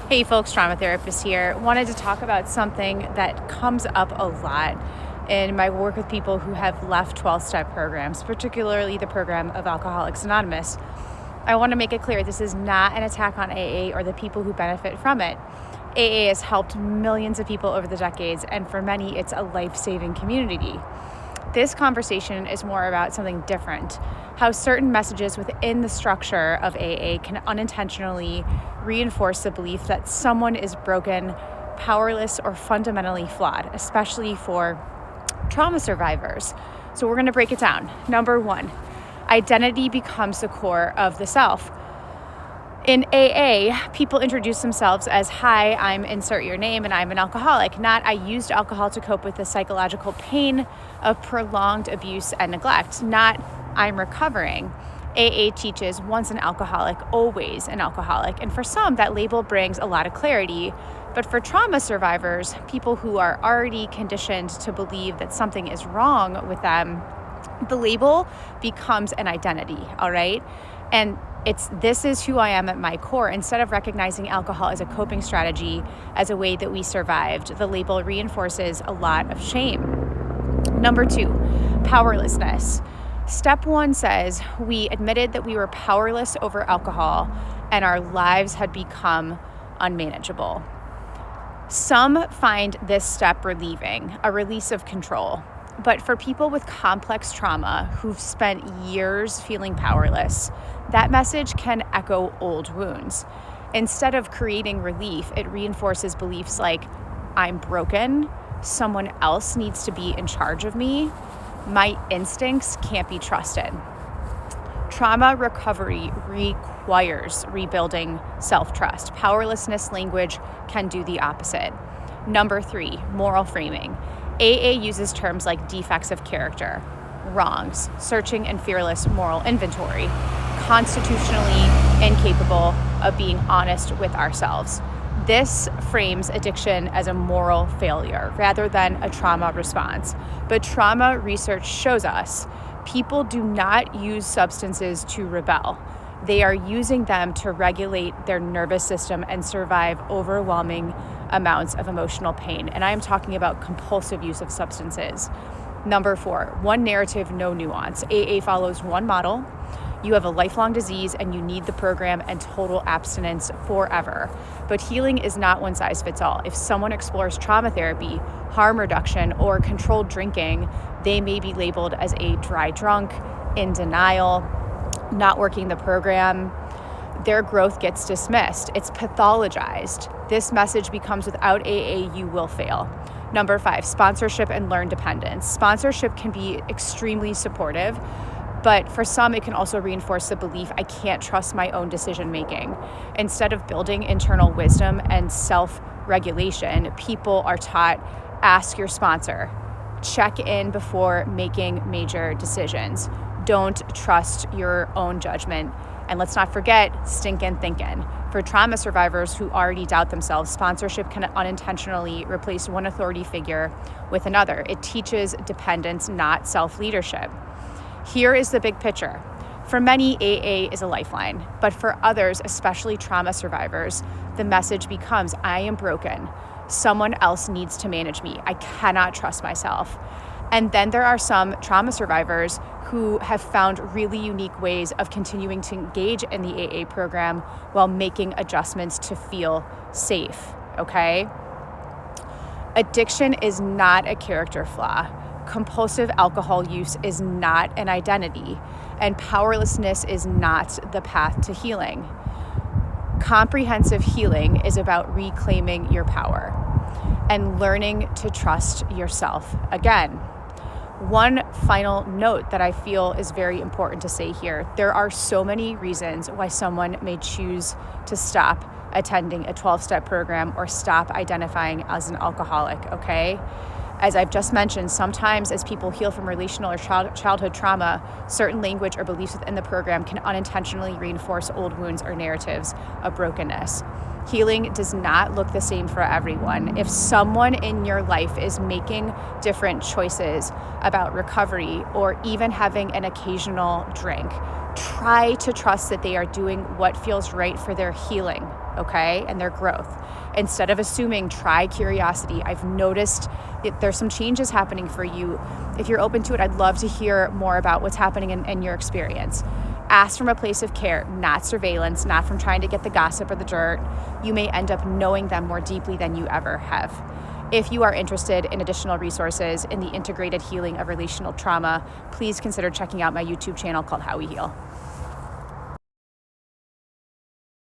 Hey folks, trauma therapist here. Wanted to talk about something that comes up a lot in my work with people who have left 12-step programs, particularly the program of Alcoholics Anonymous. I want to make it clear this is not an attack on AA or the people who benefit from it. AA has helped millions of people over the decades, and for many, it's a life-saving community. This conversation is more about something different, how certain messages within the structure of AA can unintentionally reinforce the belief that someone is broken, powerless, or fundamentally flawed, especially for trauma survivors. So we're going to break it down. Number one, identity becomes the core of the self. In AA, people introduce themselves as, hi, I'm insert your name and I'm an alcoholic, not I used alcohol to cope with the psychological pain of prolonged abuse and neglect, not I'm recovering. AA teaches once an alcoholic, always an alcoholic. And for some, that label brings a lot of clarity. But for trauma survivors, people who are already conditioned to believe that something is wrong with them, the label becomes an identity, all right? And this is who I am at my core. Instead of recognizing alcohol as a coping strategy, as a way that we survived, the label reinforces a lot of shame. Number two, powerlessness. Step one says we admitted that we were powerless over alcohol and our lives had become unmanageable. Some find this step relieving, a release of control. But for people with complex trauma who've spent years feeling powerless, that message can echo old wounds. Instead of creating relief, it reinforces beliefs like, I'm broken, someone else needs to be in charge of me, my instincts can't be trusted. Trauma recovery requires rebuilding self-trust. Powerlessness language can do the opposite. Number three, moral framing. AA uses terms like defects of character, wrongs, searching and fearless moral inventory, constitutionally incapable of being honest with ourselves. This frames addiction as a moral failure rather than a trauma response. But trauma research shows us people do not use substances to rebel. They are using them to regulate their nervous system and survive overwhelming amounts of emotional pain. And I am talking about compulsive use of substances. Number four, one narrative, no nuance. AA follows one model. You have a lifelong disease and you need the program and total abstinence forever. But healing is not one size fits all. If someone explores trauma therapy, harm reduction, or controlled drinking, they may be labeled as a dry drunk, in denial, not working the program. Their growth gets dismissed. It's pathologized. This message becomes without AA, you will fail. Number five, sponsorship and learned dependence. Sponsorship can be extremely supportive, but for some, it can also reinforce the belief I can't trust my own decision making. Instead of building internal wisdom and self-regulation, people are taught, ask your sponsor, check in before making major decisions. Don't trust your own judgment. And let's not forget stinkin' thinking. For trauma survivors who already doubt themselves, sponsorship can unintentionally replace one authority figure with another. It teaches dependence, not self-leadership. Here is the big picture. For many, AA is a lifeline, but for others, especially trauma survivors, the message becomes, I am broken. Someone else needs to manage me. I cannot trust myself. And then there are some trauma survivors who have found really unique ways of continuing to engage in the AA program while making adjustments to feel safe, okay? Addiction is not a character flaw. Compulsive alcohol use is not an identity, and powerlessness is not the path to healing. Comprehensive healing is about reclaiming your power and learning to trust yourself again. One final note that I feel is very important to say here. There are so many reasons why someone may choose to stop attending a 12-step program or stop identifying as an alcoholic, okay? As I've just mentioned, sometimes as people heal from relational or childhood trauma, certain language or beliefs within the program can unintentionally reinforce old wounds or narratives of brokenness. Healing does not look the same for everyone. If someone in your life is making different choices about recovery or even having an occasional drink, try to trust that they are doing what feels right for their healing, okay, and their growth. Instead of assuming, try curiosity. I've noticed that there's some changes happening for you. If you're open to it, I'd love to hear more about what's happening in your experience. Ask from a place of care, not surveillance, not from trying to get the gossip or the dirt. You may end up knowing them more deeply than you ever have. If you are interested in additional resources in the integrated healing of relational trauma, please consider checking out my YouTube channel called How We Heal.